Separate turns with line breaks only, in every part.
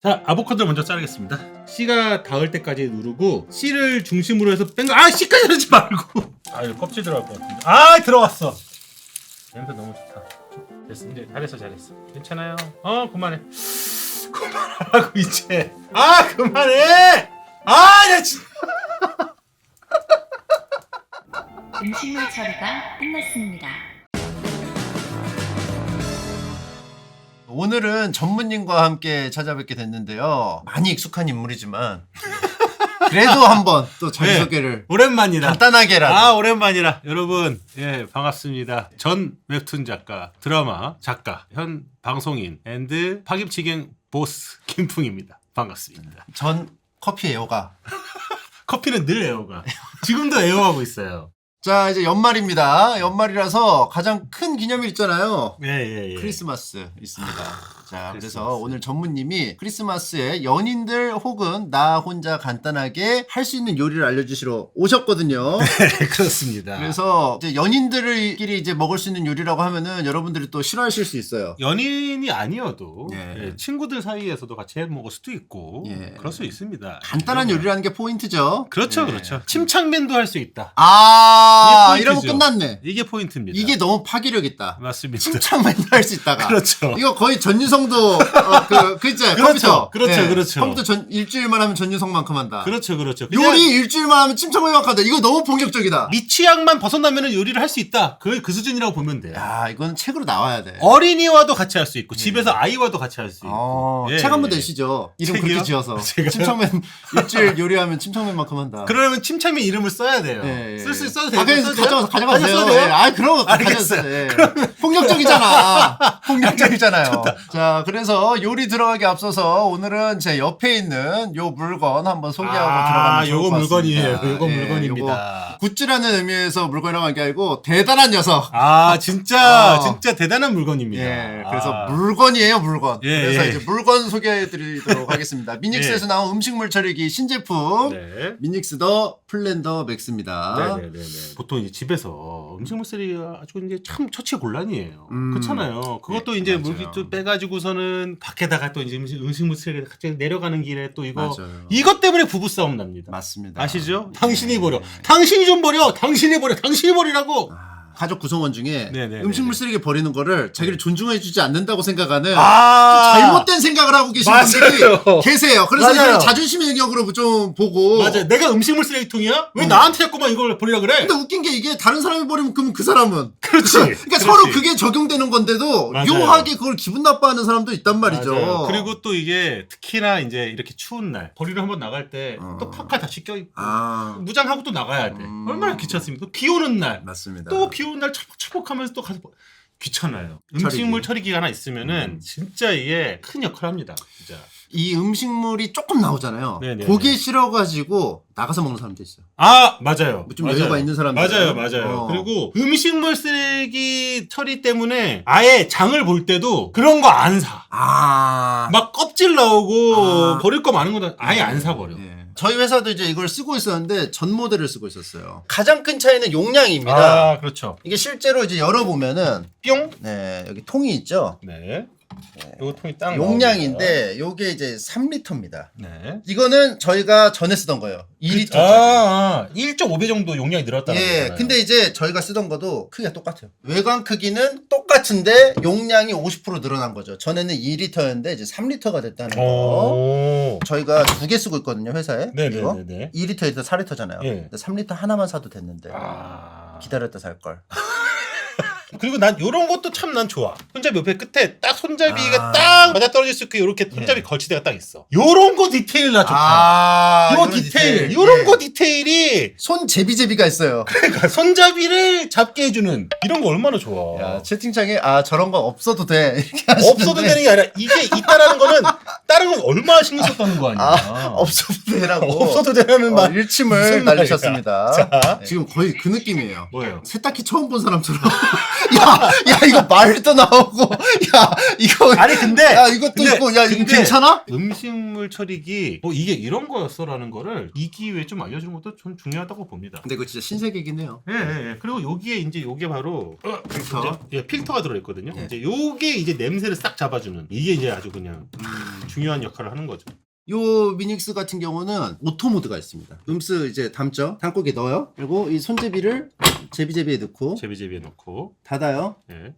자, 아보카도를 먼저 자르겠습니다. 씨가 닿을 때까지 누르고 씨를 중심으로 해서 뺀 거. 아, 씨까지 자르지 말고. 아, 이거 껍질 들어갈 것 같은데. 아, 들어갔어. 냄새 너무 좋다. 됐어, 이제 잘했어. 괜찮아요. 그만해. 그만하라고 이제. 아, 그만해. 아, 나 진짜.
음식물 처리가 끝났습니다.
오늘은 전무님과 함께 찾아뵙게 됐는데요. 많이 익숙한 인물이지만 그래도 한번 또 자기소개를
오랜만이다.
간단하게라도.
오랜만이라. 여러분, 예, 반갑습니다. 전 웹툰 작가, 드라마 작가, 현 방송인 앤드 파김치갱 보스 김풍입니다. 반갑습니다.
전 커피 애호가.
커피는 늘 애호가. 지금도 애호하고 있어요.
자, 이제 연말입니다. 연말이라서 가장 큰 기념일 있잖아요.
예.
크리스마스 있습니다. 자,
크리스마스.
그래서 오늘 전무님이 크리스마스에 연인들 혹은 나 혼자 간단하게 할 수 있는 요리를 알려주시러 오셨거든요.
네, 그렇습니다.
그래서 이제 연인들끼리 이제 먹을 수 있는 요리라고 하면은 여러분들이 또 싫어하실 수 있어요.
연인이 아니어도
예.
예, 친구들 사이에서도 같이 해 먹을 수도 있고
예.
그럴 수 있습니다.
간단한
예.
요리라는 게 포인트죠.
그렇죠,
예.
그렇죠. 침착맨도 할 수 있다.
이러면
이게 포인트죠.
끝났네.
이게 포인트입니다.
이게 너무 파괴력 있다.
맞습니다.
침착만 할 수 있다가.
그렇죠.
이거 거의 전유성도 있잖아요.
그렇죠.
컴퓨터.
그렇죠.
컴퓨터 일주일만 하면 전유성만큼 한다.
그렇죠.
요리 일주일만 하면 침착만큼 한다. 이거 너무 본격적이다.
미취학만 벗어나면 요리를 할 수 있다. 그 수준이라고 보면 돼요.
야, 이건 책으로 나와야 돼.
어린이와도 같이 할 수 있고 집에서 아이와도 같이 할 수 있고. 예,
책 한번
예.
내시죠. 이름
책이요?
그렇게 지어서.
제가요?
침착맨 일주일 요리하면 침착맨만큼 한다.
그러면 침착맨 이름을 써야 돼요.
예, 예.
써도 돼요.
그냥 가져가세요.
써도 돼요?
예. 그럼
알겠어요.
가져가세요. 예. 폭력적이잖아. 폭력적이잖아요. 자, 그래서 요리 들어가기 앞서서 오늘은 제 옆에 있는 요 물건 한번 소개하고 들어가면 좋을
요거
것
물건이에요.
같습니다.
요거
예,
물건입니다.
요거 굿즈라는 의미에서 물건이라고 한 게 아니고 대단한 녀석.
진짜 대단한 물건입니다.
예, 그래서 물건이에요, 물건.
예,
그래서
예.
이제 물건 소개해드리도록 하겠습니다. 미닉스에서 나온 음식물 처리기 신제품.
네.
미닉스 더 플랜더 맥스입니다.
네네네. 보통 이제 집에서 음식물 쓰레기가 아주 이제 참 처치곤란이에요. 그렇잖아요. 그것도
네,
이제
맞아요.
물기 좀 빼가지고서는 밖에다가 또 이제 음식물 쓰레기 갑자기 내려가는 길에 또
맞아요.
이것 때문에 부부싸움 납니다.
맞습니다.
아시죠?
네.
당신이 버려. 당신이 좀 버려. 당신이 버리라고.
가족 구성원 중에
네네네네.
음식물 쓰레기 버리는 거를 자기를 존중해주지 않는다고 생각하는
아,
잘못된 생각을 하고 계신
맞아요.
분들이 계세요. 그래서
맞아요.
이걸 자존심의 영역으로 좀 보고.
맞아. 내가 음식물 쓰레기통이야? 왜 나한테 자꾸만 이걸 버리라 그래?
근데 웃긴 게 이게 다른 사람이 버리면 그럼 그 사람은.
그렇지.
그러니까
그렇지.
서로 그게 적용되는 건데도
맞아요.
묘하게 그걸 기분 나빠하는 사람도 있단 말이죠.
맞아요. 그리고 또 이게 특히나 이제 이렇게 추운 날 버리러 한번 나갈 때 또 파카 다시 껴입고 무장하고 또 나가야 돼. 얼마나 귀찮습니까? 또 비 오는 날.
맞습니다.
또 비 오는 날 처벅처벅하면서 또 가서 귀찮아요. 음식물 처리기가 하나 있으면은 진짜 이게 큰 역할을 합니다. 진짜.
이 음식물이 조금 나오잖아요.
네네네.
그게 싫어가지고 나가서 먹는 사람도 있어요.
맞아요.
좀 여유가 있는 사람들.
맞아요. 그리고 음식물 쓰레기 처리 때문에 아예 장을 볼 때도 그런 거 안 사. 막 껍질 나오고 버릴 거 많은 거 아예 안 사버려.
예. 저희 회사도 이제 이걸 쓰고 있었는데 전 모델을 쓰고 있었어요. 가장 큰 차이는 용량입니다.
그렇죠.
이게 실제로 이제 열어보면은
뿅.
네, 여기 통이 있죠.
네. 요 통이 딱
용량인데 요게 이제 3리터입니다.
네.
이거는 저희가 전에 쓰던 거예요. 2리터짜리.
1.5배 정도 용량이 늘었다는
예,
거잖아요.
근데 이제 저희가 쓰던 것도 크기가 똑같아요. 외관 크기는 똑같은데 용량이 50% 늘어난 거죠. 전에는 2리터였는데 이제 3리터가 됐다는 거. 저희가 2개 쓰고 있거든요, 회사에. 이거.
네네네네.
2리터에서 4리터잖아요.
예.
근데 3리터 하나만 사도 됐는데 기다렸다 살 걸.
그리고 난 요런 것도 참 난 좋아. 손잡이 옆에 끝에 딱 손잡이가 딱 맞아떨어질 수 있게 요렇게 손잡이 걸치대가 딱 있어. 요런 거 디테일 나 좋다. 요
이런
디테일. 요런
예.
거 디테일이
손 제비제비가 있어요.
그러니까 손잡이를 잡게 해주는 이런 거 얼마나 좋아.
야, 채팅창에 저런 거 없어도 돼 이렇게 하시는데.
없어도 되는 게 아니라 이게 있다라는 거는 다른 건 얼마나 신경 썼다는 거 아니야.
없어도 되라고.
없어도 되라는 말.
일침을
무슨
날리셨습니다.
말이야. 자.
네. 지금 거의 그 느낌이에요.
뭐예요?
세탁기 처음 본 사람처럼 야 이거 말도 나오고 야 이거
아니 근데
야 이것도 있고 야 이거
근데
괜찮아?
음식물 처리기 이게 이런 거였어라는 거를 이 기회에 좀 알려주는 것도 좀 중요하다고 봅니다.
근데 이거 진짜 신세계긴 해요.
예. 그리고 여기에 이제 요게 바로
필터.
이제 필터가 들어있거든요.
예.
이제 요게 이제 냄새를 싹 잡아주는 이게 이제 아주 그냥 중요한 역할을 하는 거죠.
요 미닉스 같은 경우는 오토 모드가 있습니다. 음스 이제 담죠. 담고기 넣어요. 그리고 이 손제비를 제비제비에 넣고
제비제비에 넣고
닫아요.
예.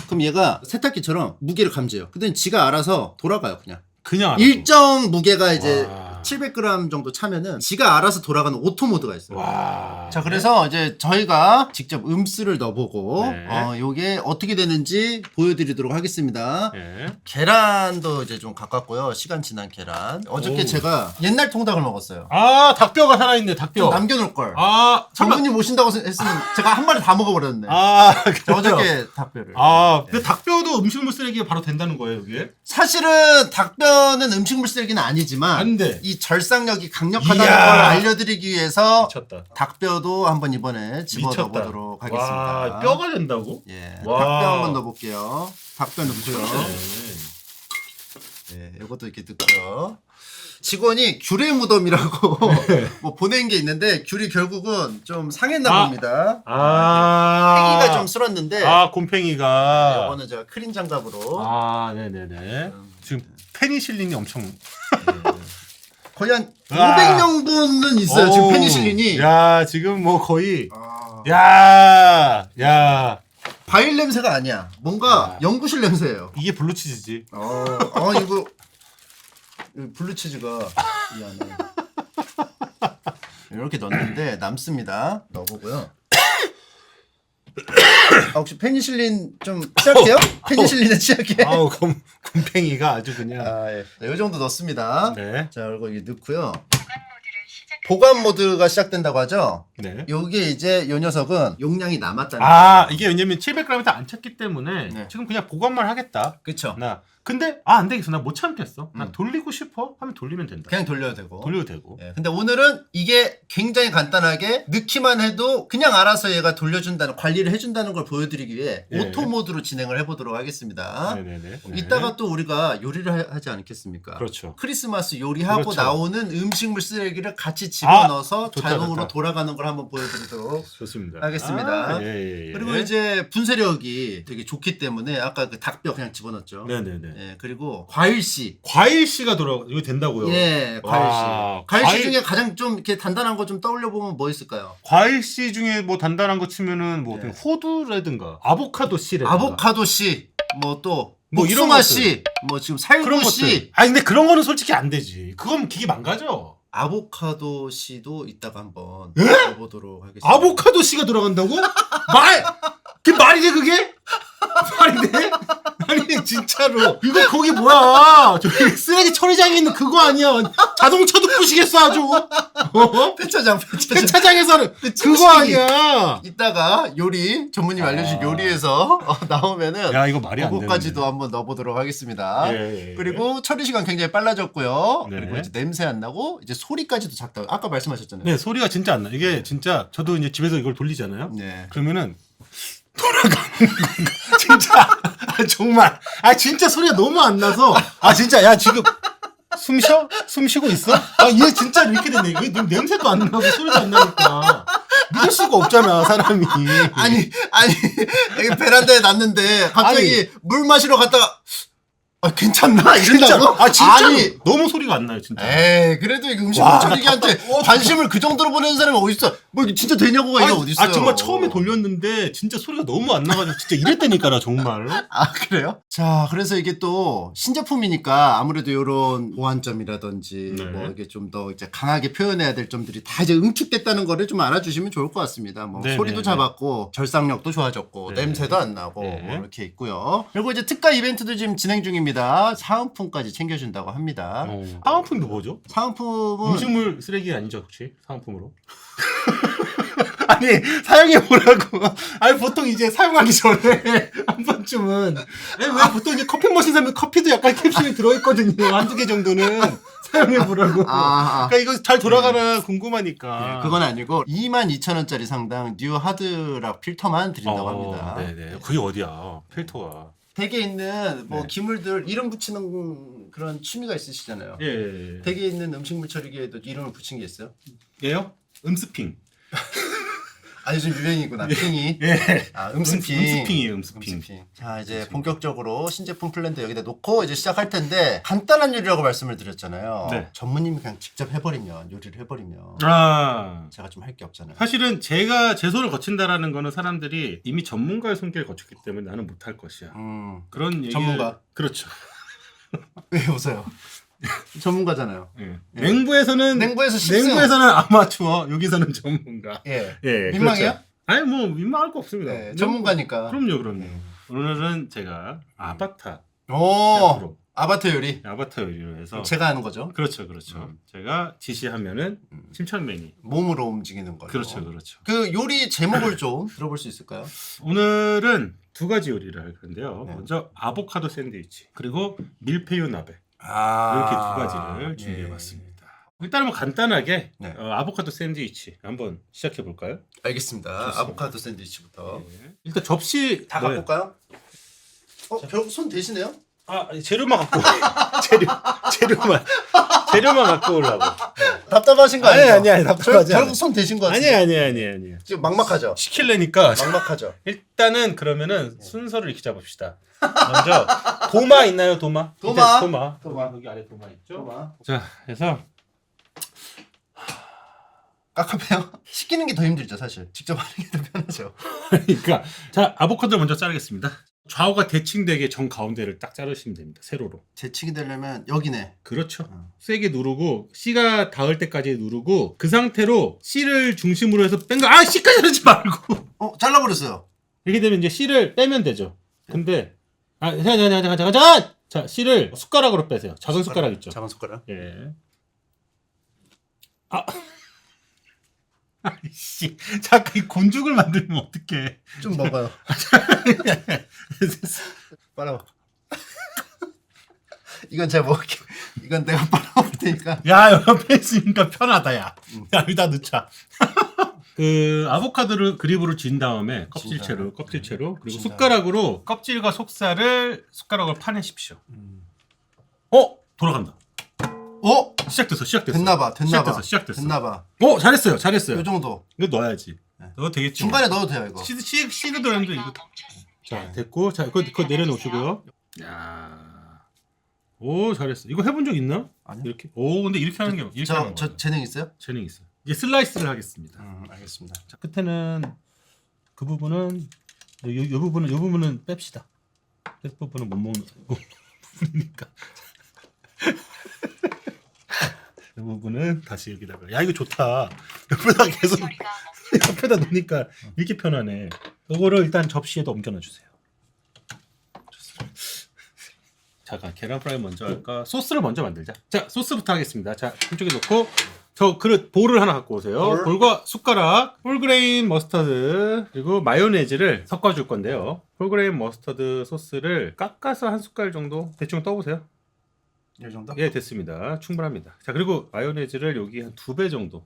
그럼 얘가 세탁기처럼 무게를 감지해요. 근데 지가 알아서 돌아가요, 그냥.
그냥 알아서.
일정 무게가 이제
와.
700g 정도 차면은 지가 알아서 돌아가는 오토 모드가 있어요.
와.
자, 그래서 이제 저희가 직접 음스를 넣어보고
네.
요게 어떻게 되는지 보여드리도록 하겠습니다.
예.
계란도 이제 좀 가깝고요. 시간 지난 계란. 어저께
오.
제가 옛날 통닭을 먹었어요.
아 닭뼈가 살아있네
좀
닭뼈.
남겨놓을 걸.
아 잠깐.
장모님 오신다고 했으면 제가 한 마리 다 먹어버렸네.
아
저 어저께 닭뼈를.
그 닭뼈도 음식물 쓰레기가 바로 된다는 거예요, 이게?
사실은 닭뼈는 음식물 쓰레기는 아니지만
안 돼.
이 절삭력이 강력하다는
이야.
걸 알려드리기 위해서
미쳤다.
닭뼈도 한번 이번에 집어넣어
미쳤다.
보도록 하겠습니다.
와, 뼈가 된다고?
예,
와.
닭뼈 한번 넣어볼게요. 닭뼈 넣고요. 예, 이것도 이렇게 넣고요. 직원이 귤의 무덤이라고 뭐 보낸 게 있는데 귤이 결국은 좀 상했나
아.
봅니다.
아.
팽이가 좀 쓸었는데
아, 곰팽이가.
이거는 제가 크린 장갑으로
아, 네네네. 지금 페니실린이 엄청.
거의 한
와.
500명분은 있어요. 지금
어우,
페니실린이.
야, 지금 뭐 거의.
아.
야.
과일 냄새가 아니야. 뭔가
야.
연구실 냄새예요.
이게 블루치즈지.
이거 블루치즈가 이 안에 이렇게 넣었는데 남습니다. 넣어보고요. 혹시 페니실린 좀 취약해요? 페니실린에 취약해?
아우, 곰팽이가 아주 그냥.
예. 네, 이 정도 넣습니다.
네.
자, 그리고 이게 넣고요. 보관 모드가 시작된다고 하죠?
네.
요게 이제 요 녀석은 용량이 남았다는
아, 이게 왜냐면 700g이 안 찼기 때문에
네.
지금 그냥 보관만 하겠다.
그쵸?
근데 안 되겠어. 나 못 참겠어. 난
음.
돌리고 싶어 하면 돌리면 된다.
그냥 돌려도 되고.
돌려도 되고.
예, 근데 오늘은 이게 굉장히 간단하게 넣기만 해도 그냥 알아서 얘가 돌려준다는 관리를 해준다는 걸 보여드리기 위해
예.
오토 모드로 진행을 해보도록 하겠습니다.
네네네.
이따가 또 우리가 요리를 하지 않겠습니까?
그렇죠.
크리스마스 요리하고
그렇죠.
나오는 음식물 쓰레기를 같이 집어넣어서
좋다,
자동으로
좋다.
돌아가는 걸 한번 보여드리도록
좋습니다.
하겠습니다.
예.
그리고 이제 분쇄력이 되게 좋기 때문에 아까 그 닭뼈 그냥 집어넣었죠.
네네네.
예, 그리고 과일씨.
과일씨가 이거 된다고요?
예,
와,
과일씨. 과일씨
과일-
중에 가장 좀 이렇게 단단한 거 좀 떠올려 보면 뭐 있을까요?
과일씨 중에 뭐 단단한 거 치면은 뭐
네.
호두라든가 아보카도씨라든가
아보카도씨, 뭐 또
뭐 이런
복숭아씨, 뭐 지금
그런
살구씨,
것들. 아니 근데 그런 거는 솔직히 안 되지. 그건 기계 망가져.
아보카도씨도 이따가 한번
예?
해보도록 하겠습니다.
아보카도씨가 들어간다고? 그게 말이 돼 그게? 말이 돼? 아니 진짜로 이거 거기 뭐야? 저기 쓰레기 처리장에 있는 그거 아니야? 자동차도 부시겠어 아주. 어?
폐차장.
세차장에서는 그거 아니야.
이따가 요리 전무님 알려주신 요리에서 나오면은
야 이거 말이 안 되는데.
그거까지도 한번 넣어보도록 하겠습니다.
예.
그리고 처리 시간 굉장히 빨라졌고요.
네.
그리고 이제 냄새 안 나고 이제 소리까지도 작다. 아까 말씀하셨잖아요.
네 소리가 진짜 안 나. 이게 진짜 저도 이제 집에서 이걸 돌리잖아요.
네.
그러면은 돌아가는 거 진짜 정말 진짜 소리가 너무 안 나서 진짜 야 지금 숨 쉬어? 숨 쉬고 있어? 얘 진짜 이렇게 됐네. 이게 냄새도 안 나고 소리도 안 나니까 믿을 수가 없잖아 사람이.
아니 여기 베란다에 놨는데 갑자기 물 마시러 갔다가 괜찮나 이런다고?
진짜
아니
너무 소리가 안 나요 진짜.
에이 그래도 이 음식물
와,
처리기한테 관심을 그 정도로 보내는 사람이 어딨어? 뭐 이게 진짜 되냐고가 이게 어딨어요?
정말 처음에 돌렸는데 진짜 소리가 너무 안 나가지고 진짜 이랬다니까 나 정말.
그래요? 자, 그래서 이게 또 신제품이니까 아무래도 이런 보완점이라든지
네.
뭐 이게 좀 더 이제 강하게 표현해야 될 점들이 다 이제 응축됐다는 거를 좀 알아주시면 좋을 것 같습니다. 뭐
네,
소리도
네,
잡았고 절삭력도 좋아졌고
네.
냄새도 안 나고
네.
뭐 이렇게 있고요. 그리고 이제 특가 이벤트도 지금 진행 중입니다. 사은품까지 챙겨준다고 합니다.
사은품이 뭐죠?
사은품은
음식물 쓰레기 아니죠 혹시 사은품으로? 아니 사용해 보라고. 아니 보통 이제 사용하기 전에 한 번쯤은 아니, 왜 보통 이제 커피 머신 사면 커피도 약간 캡슐이 들어있거든요. 한두 개 정도는 사용해 보라고. 그러니까 이거 잘 돌아가나 궁금하니까.
그건 아니고 22,000원짜리 상당 뉴 하드락 필터만 드린다고 합니다.
네네. 그게 어디야? 필터가.
댁에 있는 뭐
네.
기물들 이름 붙이는 그런 취미가 있으시잖아요.
예.
댁에 있는 음식물 처리기에도 이름을 붙인 게 있어요?
얘요? 음스핑.
아 요즘 유행이구나. 핑이.
예.
아 음스핑.
음스핑이에요. 음스핑.
자 이제 본격적으로 신제품 플랜도 여기다 놓고 이제 시작할 텐데 간단한 요리라고 말씀을 드렸잖아요.
네.
전무님이 그냥 직접 해버리면 요리를 해버리면
아.
제가 좀 할 게 없잖아요.
사실은 제가 제 손을 거친다라는 거는 사람들이 이미 전문가의 손길을 거쳤기 때문에 나는 못할 것이야. 그런 얘기.
전문가.
그렇죠.
왜 웃어요? 전문가잖아요.
예. 냉부에서는
냉부에서 씹어요.
냉부에서는 아마추어, 여기서는 전문가.
예.
예.
민망해요?
그렇죠. 아니 뭐 민망할 거 없습니다.
네, 전문가니까.
그럼요. 오늘은 제가 아바타
오.
셰프로
아바타 요리.
아바타 요리로 해서
제가 하는 거죠.
그렇죠. 제가 지시하면은 침착맨이
몸으로 움직이는 거죠.
그렇죠.
그 요리 제목을 좀 들어볼 수 있을까요?
오늘은 두 가지 요리를 할 건데요.
네.
먼저 아보카도 샌드위치 그리고 밀푀유 나베
아.
이렇게 두 가지를 준비해봤습니다. 일단은 뭐 간단하게
네.
아보카도 샌드위치 한번 시작해 볼까요?
알겠습니다.
좋습니다.
아보카도 샌드위치부터.
일단 접시
다
네.
갖고 올까요? 결국 손 대시네요?
아 재료만 갖고 재료만 갖고 오려고.
답답하신 거 아니에요?
아니 답답하지 않아.
결국 손 대신 거 같아요.
아니.
지금 막막하죠?
시킬래니까
막막하죠?
일단은 그러면은 순서를 이렇게 잡읍시다. 먼저 도마 있나요? 도마.
도마.
밑에 도마.
도마.
여기 아래 도마 있죠?
도마.
자, 그래서
깝깝해요? 시키는 게 더 힘들죠 사실. 직접 하는 게 더 편하죠.
그러니까 자 아보카도를 먼저 자르겠습니다. 좌우가 대칭되게 정 가운데를 딱 자르시면 됩니다. 세로로.
재치기 되려면 여기네.
그렇죠. 세게 누르고 C가 닿을 때까지 누르고 그 상태로 C를 중심으로 해서 뺀 거. 아 C까지 자르지 말고.
잘라버렸어요.
이렇게 되면 이제 C를 빼면 되죠. 근데 잠깐. 자 C를 숟가락으로 빼세요. 작은 숟가락 있죠.
작은 숟가락.
예. 아이씨, 자꾸 이 곤죽을 만들면 어떡해.
좀 먹어요. 빨아봐. 이건 제가 먹을게. 이건 내가 빨아볼 테니까.
야, 옆에 있으니까 편하다, 야. 야, 여기다 넣자. 그 아보카도를 그립으로 진 다음에 껍질채로 그리고
진
숟가락으로 껍질과 속살을 숟가락으로 파내십시오. 돌아간다. 시작됐어.
됐나봐.
시작됐어.
됐나봐.
잘했어요.
요 정도.
이거 넣어야지.
네.
넣어도 되겠지.
중간에 넣어도 돼요 이거.
씨도 들었는데 이거. 자, 됐고. 자, 그거 내려놓으시고요. 야. 오, 잘했어. 이거 해본 적 있나?
아니요.
이렇게. 오, 근데 이렇게 하는 게 이렇게 하는 거.
저 재능 있어요?
재능 있어. 이제 슬라이스를 하겠습니다.
알겠습니다.
자, 끝에는 그 부분은 요 부분은 뺍시다. 끝 부분은 못 먹는 부분이니까. 이 부분은 다시 여기다가. 야, 이거 좋다. 옆에다 계속 옆에다 놓으니까 이렇게 편하네. 요거를 일단 접시에다 옮겨놔 주세요. 잠깐 계란 프라이 먼저 할까? 소스를 먼저 만들자. 자, 소스부터 하겠습니다. 자, 한쪽에 놓고 저 그릇 볼을 하나 갖고 오세요. 볼과 숟가락, 홀그레인 머스터드 그리고 마요네즈를 섞어줄 건데요. 홀그레인 머스터드 소스를 깎아서 한 숟갈 정도 대충 떠보세요.
이 정도?
예, 됐습니다. 충분합니다. 자, 그리고 마요네즈를 여기 한 2배 정도.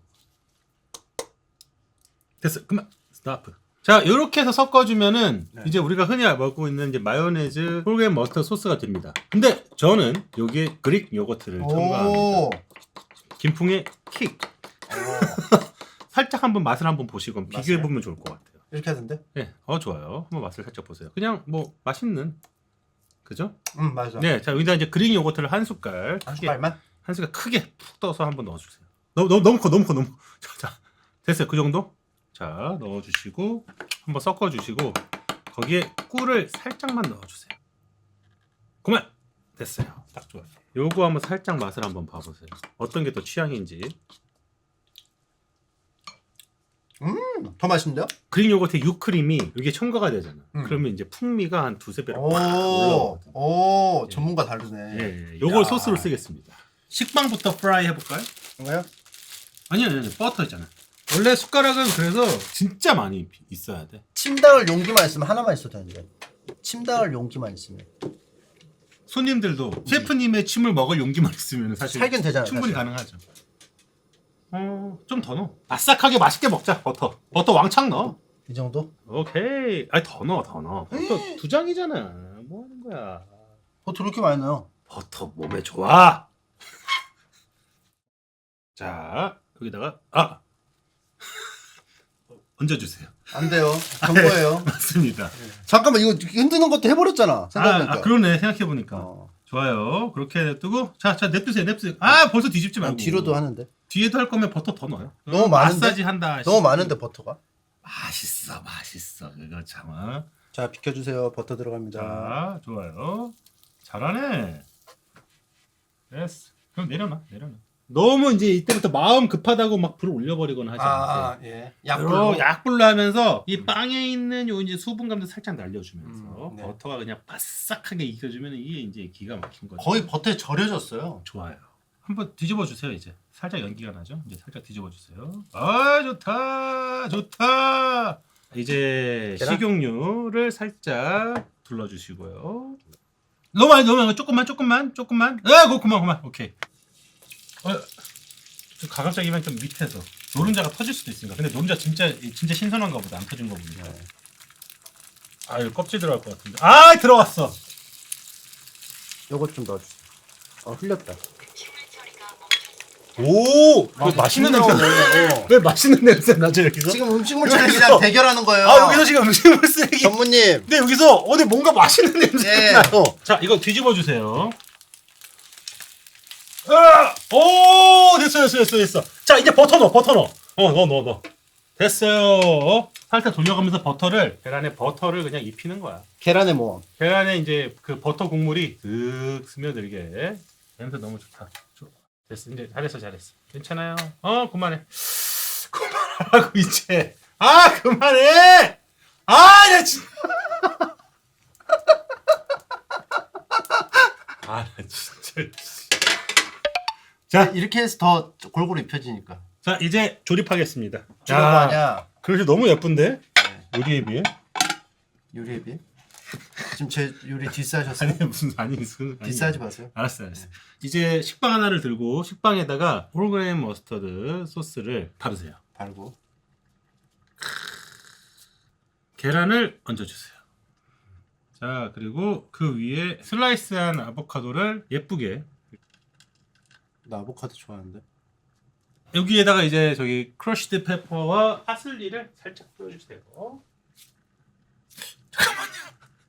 됐어. 그만. 스탑. 자, 이렇게 해서 섞어주면은 이제 우리가 흔히 먹고 있는 이제 마요네즈 홀그레인 머스터드 소스가 됩니다. 근데 저는 여기에 그릭 요거트를 첨가합니다. 김풍의 킥. 살짝 한번 맛을 한번 보시고 비교해 보면 좋을 것 같아요.
이렇게 하던데?
네, 좋아요. 한번 맛을 살짝 보세요. 그냥 뭐 맛있는, 그죠?
맞아.
네, 자 여기다 이제 그릭 요거트를 한 숟갈,
한 숟갈만?
한 숟갈 크게 푹 떠서 한번 넣어주세요. 너무 커. 자, 됐어요. 그 정도? 자, 넣어주시고 한번 섞어주시고 거기에 꿀을 살짝만 넣어주세요. 그만. 됐어요. 딱 좋아요. 요거 한번 살짝 맛을 한번 봐보세요. 어떤 게 더 취향인지.
더 맛있는데요?
그릭 요거트에 유크림이 이게 첨가가 되잖아. 그러면 이제 풍미가 한 2~3배로 팍 올라오거든.
오, 전문가 다르네.
예, 요걸 소스로 쓰겠습니다. 식빵부터 프라이 해볼까요?
이거요?
아니요, 버터 있잖아. 원래 숟가락은 그래서 진짜 많이 있어야 돼.
침 닿을 용기만 있으면 하나만 있어도 되는데. 침 닿을 용기만 있으면
손님들도 셰프님의 침을 먹을 용기만 있으면 사실
살균 되잖아요.
충분히
사실.
가능하죠. 좀 더 넣어. 아싸하게 맛있게 먹자. 버터 왕창 넣어.
이 정도?
오케이. 아니 더 넣어. 버터 2장이잖아. 뭐 하는 거야?
버터 이렇게 많이 넣어요.
버터 몸에 좋아. 자 여기다가 얹어주세요.
안 돼요. 경고예요.
맞습니다.
잠깐만 이거 흔드는 것도 해버렸잖아. 생각해보니까.
그러네 생각해보니까. 좋아요. 그렇게 냅두고 자 냅두세요. 벌써 뒤집지 말고.
뒤로도 하는데.
뒤에도 할 거면 버터 더 넣어요.
너무 많은데?
마사지 한다.
너무 많은데 버터가.
맛있어. 그거 참.
자 비켜주세요. 버터 들어갑니다.
자 좋아요. 잘하네. 됐어. 그럼 내려놔. 너무 이제 이때부터 마음 급하다고 막 불을 올려버리거나 하지 않으세요.
예.
약불로 하면서 이 빵에 있는 요 이제 수분감도 살짝 날려주면서
네.
버터가 그냥 바싹하게 익혀주면 이게 이제 기가 막힌 거죠.
거의 버터에 절여졌어요.
좋아요. 한번 뒤집어 주세요. 이제 살짝 연기가 나죠. 이제 살짝 뒤집어 주세요. 아 좋다. 이제
계란?
식용유를 살짝 둘러주시고요. 너무 많이 조금만. 그만. 오케이. 좀 가급적이면 좀 밑에서 노른자가 터질 수도 있으니까. 근데 노른자 진짜 신선한가 보다. 안 터진 거 보니까. 이거 껍질 들어갈 것 같은데. 들어갔어.
요것 좀 넣어주세요. 흘렸다.
오, 맛있는 냄새 나. 왜 맛있는 냄새 나죠 여기서?
지금 음식물 처리기랑 대결하는 거예요.
여기서 지금 음식물 쓰레기.
전무님.
근데 여기서 어디 뭔가 맛있는 냄새
예.
나요. 자, 이거 뒤집어 주세요. 오, 됐어. 자, 이제 버터 넣어. 넣어. 됐어요. 살짝 돌려가면서 계란에 버터를 그냥 입히는 거야.
계란의 모험.
계란에 이제 그 버터 국물이 슥 스며들게. 냄새 너무 좋다. 됐어. 이제 잘했어. 괜찮아요. 그만해. 그만하라고 이제. 그만해. 나 진짜. 나 진짜.
자 이렇게 해서 더 골고루 입혀지니까.
자 이제 조립하겠습니다.
주는 거 아니야.
그릇이 너무 예쁜데 요리에 비해.
요리에 비해? 지금 제 요리 디스하셨어요?
무슨
디스하지 마세요.
알았어. 이제 식빵 하나를 들고 식빵에다가 홀그레인 머스터드 소스를 바르세요.
발고
계란을 얹어주세요. 자 그리고 그 위에 슬라이스한 아보카도를 예쁘게.
나 아보카도 좋아하는데.
여기에다가 이제 저기 크러쉬드 페퍼와 파슬리를 살짝 뿌려주세요. 잠깐만요.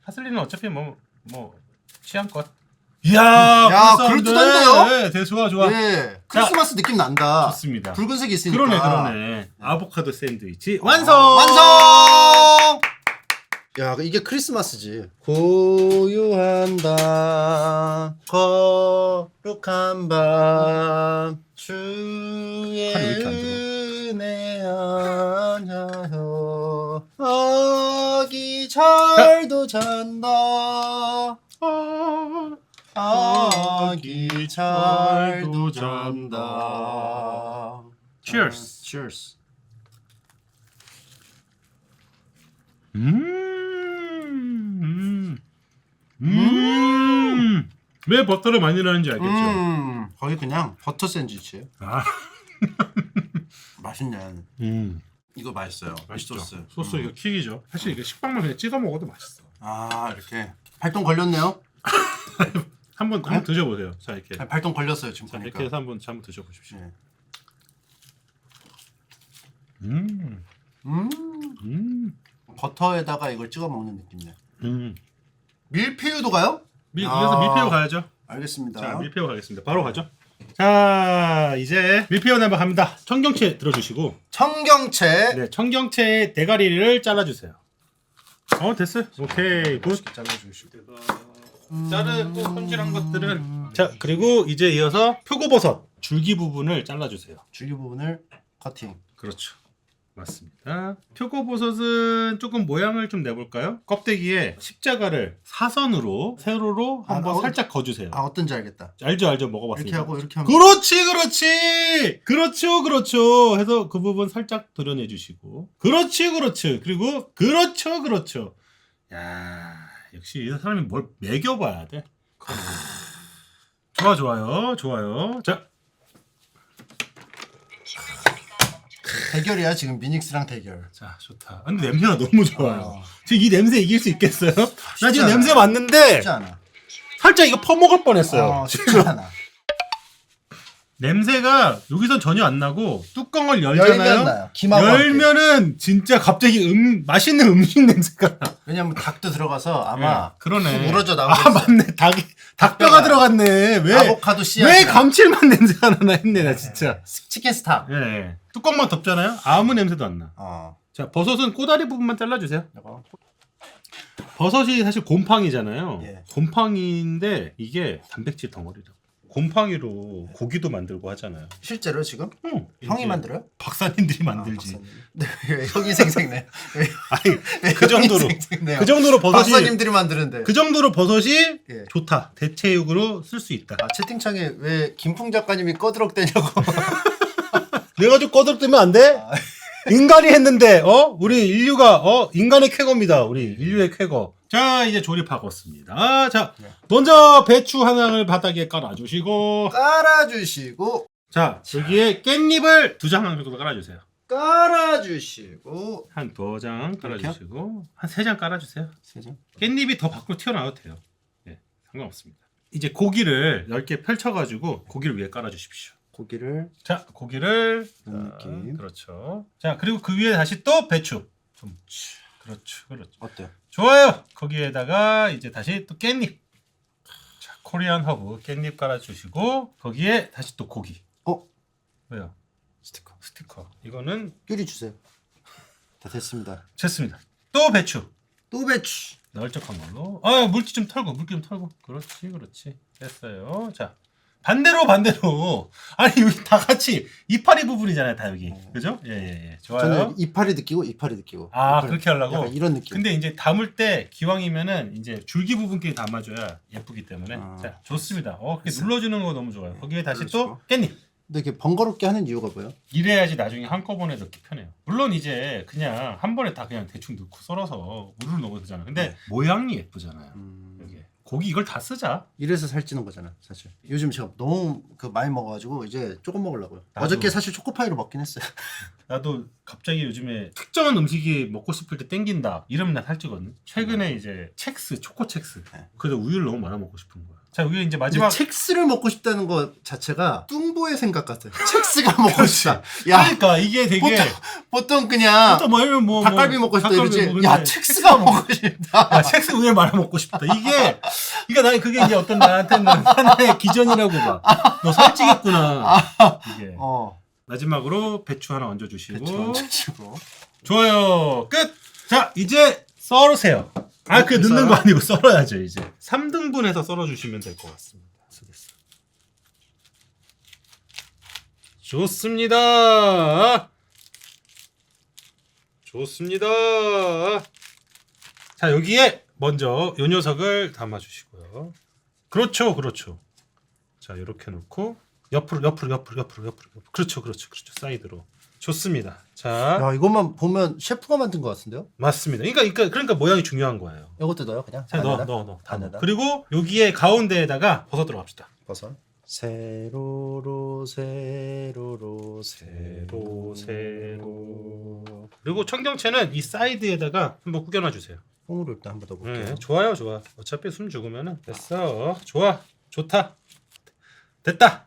파슬리는 어차피 뭐 취향껏. 이야,
그럴듯한데요?
네, 좋아.
네, 크리스마스 느낌 난다.
좋습니다.
붉은색이 있으니까.
그러네. 아보카도 샌드위치 완성.
야, 이게 크리스마스지. 고요한 밤, 거룩한 밤, 주의
칼이 왜 이렇게 안 들어?
은혜 안하여 아기 잘도 잔다. 아기 잘도 잔다.
Cheers.
Cheers.
왜 버터를 많이 넣는지 알겠죠?
거의 그냥 버터 샌드위치예요. 맛있네. 이거 맛있어요.
맛있죠.
소스.
이거 킥이죠. 사실 이거 식빵만 그냥 찍어 먹어도 맛있어.
이렇게 발동 걸렸네요.
한번 드셔보세요. 자 이렇게.
발동 걸렸어요 지금
자
보니까.
이렇게 해서 한번 드셔보십시오.
네. 버터에다가 이걸 찍어 먹는 느낌이네. 밀푀유도 가요?
이어서 밀푀유 가야죠.
알겠습니다.
자 밀푀유 가겠습니다. 바로 가죠. 자 이제 밀푀유 한번 갑니다. 청경채 들어주시고.
청경채.
네, 청경채의 대가리를 잘라주세요. 됐어요. 오케이 굿.
잘라주시고.
자르고 손질한 것들을. 자 그리고 이제 이어서 표고버섯 줄기 부분을 잘라주세요.
줄기 부분을 커팅.
그렇죠. 맞습니다. 표고버섯은 조금 모양을 좀 내볼까요? 껍데기에 십자가를 사선으로 세로로 한번
어,
살짝 거주세요.
아 어떤지 알겠다.
알죠 먹어봤어요.
이렇게 하고 이렇게 하면
그렇지 그렇죠 해서 그 부분 살짝 도려내 주시고 그렇지 그리고 그렇죠 야 역시 이 사람이 뭘 매겨봐야 돼. 좋아요 자
대결이야 지금 미닉스랑 대결.
자 좋다. 근데 냄새가 너무 좋아요.
어.
지금 이 냄새 이길 수 있겠어요? 나 지금
않아.
냄새 맡는데
쉽지 않아.
살짝 이거 퍼먹을 뻔했어요.
쉽지 않아.
냄새가 여기선 전혀 안 나고 뚜껑을
열면
열잖아요.
나요. 김하고 함께.
열면은 진짜 갑자기 맛있는 음식 냄새가 나.
왜냐면 닭도 들어가서 아마
네, 그러네.
푹 우러져 나오겠어.
아 맞네. 닭뼈가 들어갔네. 왜
아보카도 씨앗.
왜 감칠맛 냄새가 나나 했네 나 진짜.
치킨 스타.
예. 뚜껑만 덮잖아요. 아무 냄새도 안 나.
어.
자 버섯은 꼬다리 부분만 잘라주세요.
이거.
버섯이 사실 곰팡이잖아요.
예.
곰팡이인데 이게 단백질 덩어리라고. 곰팡이로 고기도 만들고 하잖아요.
실제로 지금
응.
형이
이제
만들어요?
박사님들이 만들지.
박사님. 네, 왜 형이 생생내.
아니 그 정도로
생생내요.
그 정도로 버섯이
박사님들이 만드는데.
그 정도로 버섯이
예.
좋다. 대체육으로 쓸 수 있다.
아, 채팅창에 왜 김풍 작가님이 꺼드럭대냐고.
내가 좀 꺼덕대면 안 돼?
아.
인간이 했는데 우리 인류가 인간의 쾌거입니다. 우리 인류의 쾌거. 자 이제 조립하겠습니다. 자
네.
먼저 배추 하나를 바닥에 깔아주시고
깔아주시고
자 여기에 깻잎을 2장 정도 깔아주세요.
깔아주시고
한 2장 깔아주시고 한 3장 깔아주세요.
3장.
깻잎이 더 밖으로 튀어나와도 돼요. 네, 상관없습니다. 이제 고기를 넓게 펼쳐가지고 고기를 위에 깔아주십시오.
고기를
자 고기를
느낌.
그렇죠. 자 그리고 그 위에 다시 또 배추 좀 그렇죠.
어때요?
좋아요. 거기에다가 이제 다시 또 깻잎. 자 코리안 허브 깻잎 깔아주시고 거기에 다시 또 고기. 왜요? 스티커. 이거는
끼리 주세요. 다 됐습니다.
됐습니다. 또 배추.
또 배추.
널쩍한 걸로. 아 물기 좀 털고 그렇지 됐어요. 자 반대로 아니 여기 다 같이 이파리 부분이잖아요 다 여기 그죠? 예 좋아요.
저는 이파리 느끼고
아
이파리.
그렇게 하려고.
약간 이런 느낌.
근데 이제 담을 때 기왕이면은 이제 줄기 부분끼리 담아줘야 예쁘기 때문에 자 좋습니다. 그렇게 눌러주는 거 너무 좋아요. 거기에 다시 또 깻잎.
근데 이렇게 번거롭게 하는 이유가 뭐예요?
이래야지 나중에 한꺼번에 넣기 편해요. 물론 이제 그냥 한 번에 다 그냥 대충 넣고 썰어서 우르르 넣어도 되잖아. 근데 모양이 예쁘잖아요. 이게 고기 이걸 다 쓰자.
이래서 살찌는 거잖아 사실. 요즘 제가 너무 많이 먹어가지고 이제 조금 먹으려고요.
나도.
어저께 사실 초코파이로 먹긴 했어요.
나도 갑자기 요즘에 특정한 음식이 먹고 싶을 때 땡긴다 이러면 나 살찌거든. 최근에 이제 초코 첵스.
네.
그래도 우유를 너무 많아 먹고 싶은 거야. 자 여기 이제
마지막
마지막
첵스를 먹고 싶다는 거 자체가 뚱보의 생각 같아요. 첵스가 먹고 싶다. 야
그러니까 이게 되게
보통 그냥
또 뭐 이런 뭐
닭갈비 먹고 싶다
닭갈비
이러지.
뭐
야
근데
첵스가 먹고 싶다.
야, 첵스 우유 말아 먹고 싶다. 이게 나는 그게 이제 어떤 나한테는 하나의 기전이라고 봐. 너 살찌겠구나. 이게 마지막으로 배추 하나 얹어주시고.
배추 얹어주시고.
좋아요. 끝. 자 이제 썰으세요. 그 넣는 거 아니고 썰어야죠 이제. 3등분해서 썰어주시면 될 것 같습니다. 됐어. 좋습니다. 자 여기에 먼저 요 녀석을 담아주시고요. 그렇죠. 자 이렇게 놓고 옆으로. 그렇죠. 사이드로. 좋습니다. 자
야 이것만 보면 셰프가 만든 것 같은데요?
맞습니다. 그러니까 모양이 중요한 거예요.
이것도 넣어요 그냥?
자
안에다?
넣어. 다 넣어.
안에다?
그리고 여기에 가운데에다가 버섯 들어갑시다.
버섯. 세로로.
그리고 청경채는 이 사이드에다가 한번 구겨놔 주세요.
콩으로 일단 한번 넣어볼게요.
좋아요. 어차피 숨 죽으면은 됐어. 좋다. 됐다.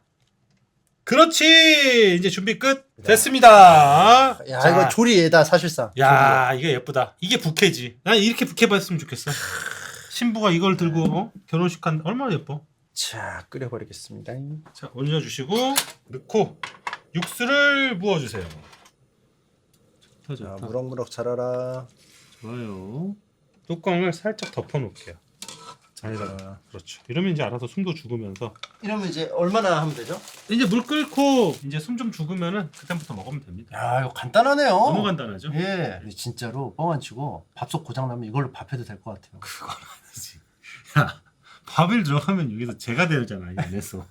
그렇지. 이제 준비 끝. 됐습니다.
야
자,
이거 조리에다 사실상.
야 이게 예쁘다. 이게 부케지. 난 이렇게 부케 받았으면 좋겠어. 신부가 이걸 들고 결혼식 한 얼마나 예뻐.
자 끓여버리겠습니다.
자 올려주시고 넣고 육수를 부어주세요.
자 무럭무럭 자라라.
좋아요. 뚜껑을 살짝 덮어놓을게요. 안에다가 그렇죠. 이러면 이제 알아서 숨도 죽으면서
이러면 이제 얼마나 하면 되죠?
이제 물 끓고 이제 숨 좀 죽으면은 그때부터 먹으면 됩니다.
야 이거 간단하네요.
너무 간단하죠?
예. 근데 진짜로 뻥 안 치고 밥솥 고장 나면 이걸로 밥해도 될 것 같아요.
그건 아니지. 야, 밥을 들어가면 여기서 재가 되잖아 이 안에서.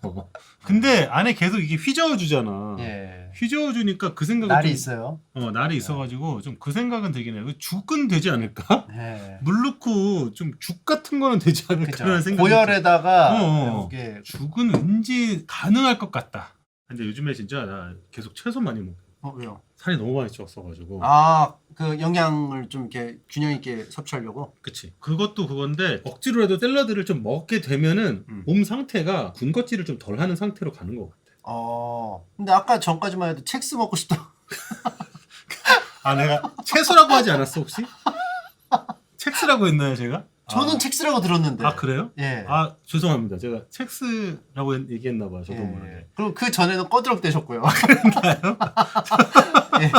근데 안에 계속 이게 휘저어 주잖아.
예.
휘저어 주니까 그 생각은
날이
좀,
있어요.
날이 있어가지고 좀 그 생각은 들긴 해요. 죽은 되지 않을까?
예.
물 넣고 좀 죽 같은 거는 되지 않을까라는
그죠.
생각이.
고열에다가 이게
죽은 왠지 가능할 것 같다. 근데 요즘에 진짜 나 계속 채소 많이 먹어.
왜요?
살이 너무 많이 쪘어가지고.
아, 그 영양을 좀 이렇게 균형 있게 섭취하려고.
그치. 그것도 그건데 억지로라도 샐러드를 좀 먹게 되면은 몸 상태가 군것질을 좀 덜 하는 상태로 가는 것 같아.
근데 아까 전까지만 해도 첵스 먹고 싶다.
아 내가 채소라고 하지 않았어 혹시? 첵스라고 했나요 제가?
저는 첵스라고 들었는데.
아 그래요?
예.
아 죄송합니다. 제가 첵스라고 얘기했나 봐요. 저도 모르게.
예. 그리고 그 전에는 꺼드럭대셨고요. 예.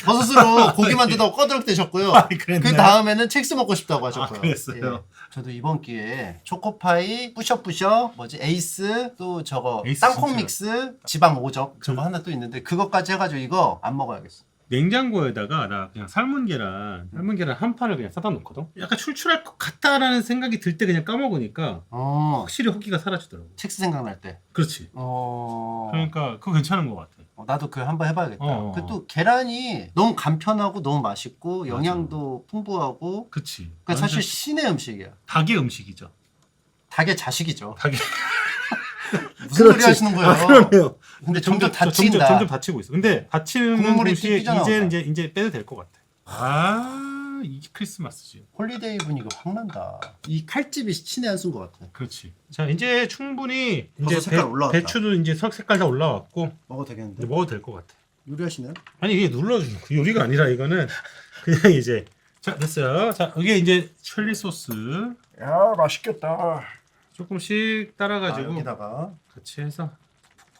버섯으로 고기만 드다가 꺼드럭대셨고요.
그랬나요?
그 다음에는 첵스 먹고 싶다고 하셨고요.
아, 그랬어요?
예. 저도 이번 기회에 초코파이, 뿌셔뿌셔, 뭐지 에이스, 또 저거
에이스
땅콩
진짜.
믹스, 지방 5적 저거 하나 또 있는데 그것까지 해가지고 이거 안 먹어야겠어.
냉장고에다가 나 그냥 삶은 계란 한 판을 그냥 싸다 놓거든. 약간 출출할 것 같다라는 생각이 들 때 그냥 까먹으니까 확실히 허기가 사라지더라고.
첵스 생각날 때.
그렇지. 그러니까 그거 괜찮은 것 같아.
나도 그 한번 해봐야겠다.
어.
그 또 계란이 너무 간편하고 너무 맛있고
맞아.
영양도 풍부하고
그치.
그러니까 사실
완전
신의 음식이야.
닭의 음식이죠.
닭의 자식이죠.
닭의.
무슨 소리 하시는 거예요?
그러네요.
근데 점점 다친다.
점점 다치고 있어. 근데 다치는
국물이
동시에
튀기잖아.
이제 빼도 될 것 같아. 아 이게 크리스마스지.
홀리데이 분위기 확 난다. 이 칼집이 신의 한 수인 것 같아.
그렇지. 자 이제 충분히
버섯
이제
색깔 올라왔다.
배추도 이제 색깔 다 올라왔고
먹어도 되겠는데?
이제 먹어도 될 것 같아.
요리하시나요?
아니 이게 눌러주는 거 요리가 아니라 이거는 그냥 이제 자 됐어요. 자 이게 이제 첼리 소스
야 맛있겠다.
조금씩 따라가지고
여기다가
같이 해서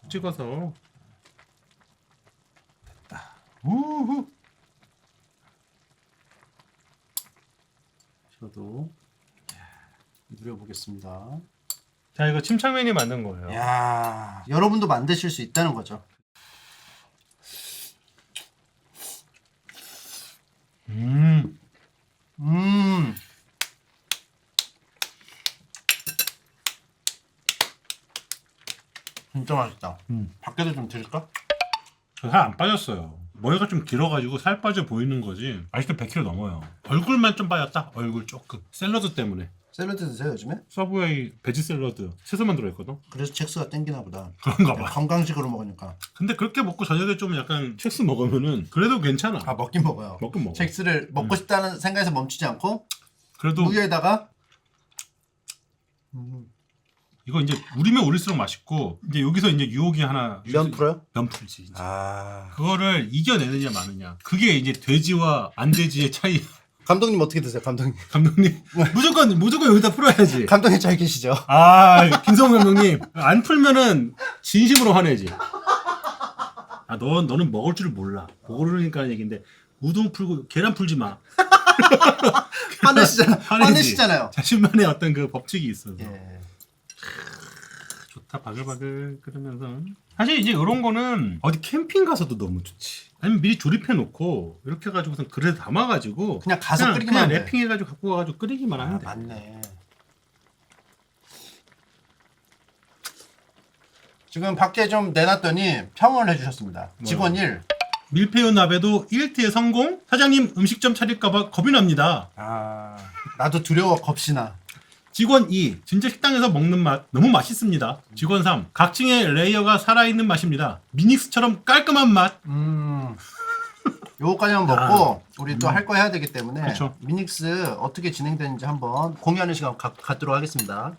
푹 찍어서 됐다.
우후. 저도 누려보겠습니다.
자 이거 침착맨이 만든 거예요.
야 여러분도 만드실 수 있다는 거죠. 진짜 맛있다. 밖에도 좀 드릴까?
저 살 안 빠졌어요. 머리가 좀 길어가지고 살 빠져 보이는 거지. 아직도 100kg 넘어요. 얼굴만 좀 빠졌다. 얼굴 조금. 샐러드 때문에.
샐러드 드세요 요즘에?
서브웨이 베지 샐러드 채소만 들어있거든.
그래서 첵스가 땡기나 보다.
그런가 봐.
건강식으로 먹으니까.
근데 그렇게 먹고 저녁에 좀 약간 첵스 먹으면은 그래도 괜찮아.
아 먹긴 먹어요.
먹긴 먹어.
첵스를 먹고 싶다는 생각에서 멈추지 않고
그래도
우유에다가
이거 이제 우리면 우릴수록 맛있고 이제 여기서 이제 유혹이 하나
면 풀어요?
면 풀지. 이제.
아
그거를 이겨내느냐 마느냐. 그게 이제 돼지와 안 돼지의 차이.
감독님 어떻게 드세요? 감독님
감독님 무조건 여기다 풀어야지.
감독님 잘 계시죠?
아 김성훈 감독님 안 풀면은 진심으로 화내지. 아 너는 먹을 줄 몰라. 모르니까 하는 얘기인데 우동 풀고 계란 풀지 마. 화내시잖아요. 자신만의 어떤 그 법칙이 있어서.
예.
좋다 바글바글 끓으면서 사실 이제 이런 거는 어디 캠핑 가서도 너무 좋지. 아니면 미리 조립해 놓고 이렇게 해가지고선 그릇에 담아가지고
그냥 가서 끓이기만 하면 돼.
랩핑해가지고 갖고 와가지고 끓이기만 하면 돼.
맞네. 지금 밖에 좀 내놨더니 평을 해주셨습니다. 직원 1.
밀푀유 나베도 1티의 성공. 사장님 음식점 차릴까봐 겁이 납니다.
아 나도 두려워 겁시나.
직원 2. 진짜 식당에서 먹는 맛 너무 맛있습니다. 직원 3. 각층의 레이어가 살아있는 맛입니다. 미닉스처럼 깔끔한 맛.
요거까지만 먹고 우리 또 할 거 해야 되기 때문에
그쵸.
미닉스 어떻게 진행되는지 한번 공유하는 시간 갖도록 하겠습니다.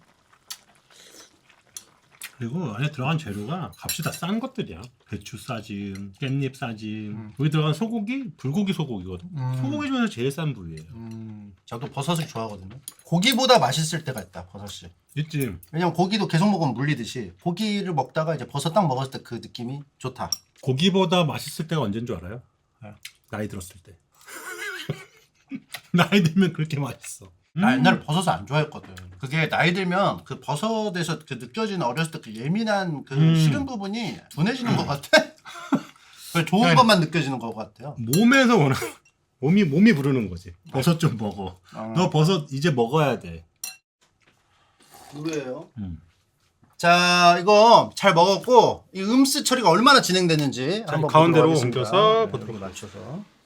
그리고 안에 들어간 재료가 값이 다 싼 것들이야. 배추 싸짐, 깻잎 싸짐. 여기 들어간 소고기, 불고기 소고기거든. 소고기 중에서 제일 싼 부위예요.
저도 버섯을 좋아하거든요. 고기보다 맛있을 때가 있다 버섯이.
있지.
왜냐면 고기도 계속 먹으면 물리듯이 고기를 먹다가 이제 버섯 딱 먹었을 때 그 느낌이 좋다.
고기보다 맛있을 때가 언제인 줄 알아요? 나이 들었을 때. 나이 들면 그렇게 맛있어.
나 옛날에 버섯을 안 좋아했거든. 그게 나이 들면 그 버섯에서 그 느껴지는 어렸을 때 그 예민한 그 싫은 부분이 둔해지는 것 같아. 그래, 좋은 것만 느껴지는 것 같아요.
몸에서 오는 몸이 부르는 거지. 버섯 좀 먹어. 너 버섯 이제 먹어야 돼.
누구예요? 자, 이거 잘 먹었고 이 음스 처리가 얼마나 진행됐는지
자,
한번
가운데로
보도록 하겠습니다.
옮겨서 보도록
맞춰서.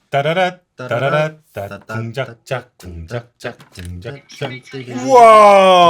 따라라 따라라 따 궁작작 궁작작 궁작작.
우와.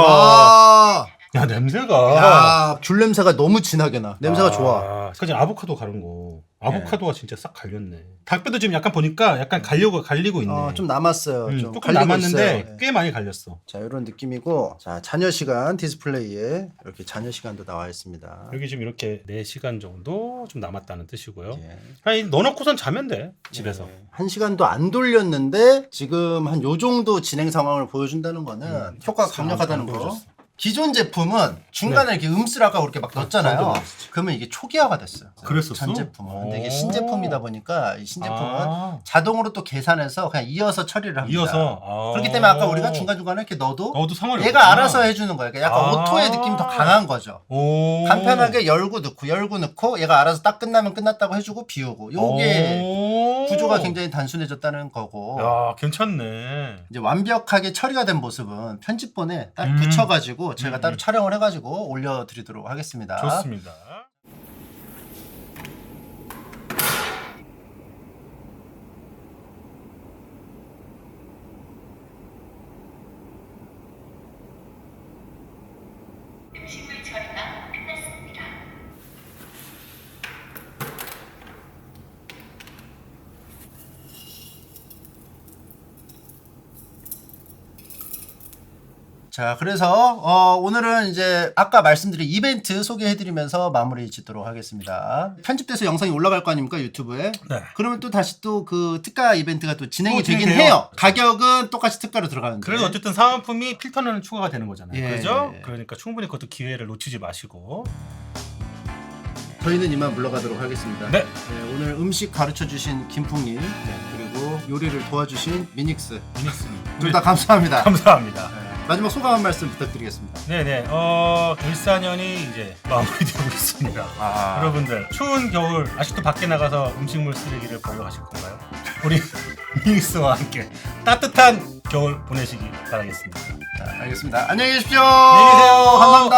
우와. 야 냄새가.
야, 귤 냄새가 너무 진하게 나. 냄새가 좋아.
그지 아보카도 가른 거. 아보카도가 진짜 싹 갈렸네. 닭뼈도 지금 약간 보니까 약간 갈리고 있네.
좀 남았어요. 좀
조금
갈리고
남았는데
있어요.
꽤 많이 갈렸어.
자, 이런 느낌이고, 자, 자녀 시간 디스플레이에 이렇게 자녀 시간도 나와 있습니다.
여기 지금 이렇게 4시간 정도 좀 남았다는 뜻이고요.
예.
아니 넣어놓고선 자면 돼 집에서.
1시간도 안 돌렸는데 지금 한 요 정도 진행 상황을 보여준다는 거는 효과가 강력하다는 거.
보여줬어.
기존 제품은 중간에 이렇게 음쓰라가 이렇게 막 넣었잖아요.
가운데 넣었지.
그러면 이게 초기화가 됐어요.
그랬었어?
전 제품은. 근데 이게
오.
신제품이다 보니까 이 신제품은
아.
자동으로 또 계산해서 그냥 이어서 처리를 합니다.
이어서.
그렇기 때문에 아까 우리가 중간중간에 이렇게 넣어도
상관이
얘가
없구나.
알아서 해주는 거예요. 그러니까 약간 오토의 느낌이 더 강한 거죠.
오.
간편하게 열고 넣고 얘가 알아서 딱 끝나면 끝났다고 해주고 비우고 요게
오.
구조가 굉장히 단순해졌다는 거고
야 괜찮네.
이제 완벽하게 처리가 된 모습은 편집본에 딱 붙여가지고 저희가 따로 촬영을 해가지고 올려드리도록 하겠습니다.
좋습니다.
음식물 처리가 끝났습니다.
자, 그래서 오늘은 이제 아까 말씀드린 이벤트 소개해드리면서 마무리 짓도록 하겠습니다. 편집돼서 영상이 올라갈 거 아닙니까 유튜브에?
네.
그러면 또 다시 또 그 특가 이벤트가 또 진행이
또
되긴
진행돼요.
해요. 가격은 똑같이 특가로 들어가는데.
그래도 어쨌든 사은품이 필터는 추가가 되는 거잖아요.
예.
그죠? 그러니까 충분히 그것도 기회를 놓치지 마시고.
저희는 이만 물러가도록 하겠습니다.
네.
오늘 음식 가르쳐주신 김풍님 그리고 요리를 도와주신 미닉스
미닉스님.
둘 다 감사합니다.
감사합니다.
마지막 소감 한 말씀 부탁드리겠습니다.
네네. 1~4년이 이제 마무리되고 있습니다. 여러분들 추운 겨울 아직도 밖에 나가서 음식물 쓰레기를 버려 가실 건가요? 우리 미닉스와 함께 따뜻한 겨울 보내시기 바라겠습니다.
자, 알겠습니다. 안녕히 계십시오.
안녕히 계세요.
감사합니다.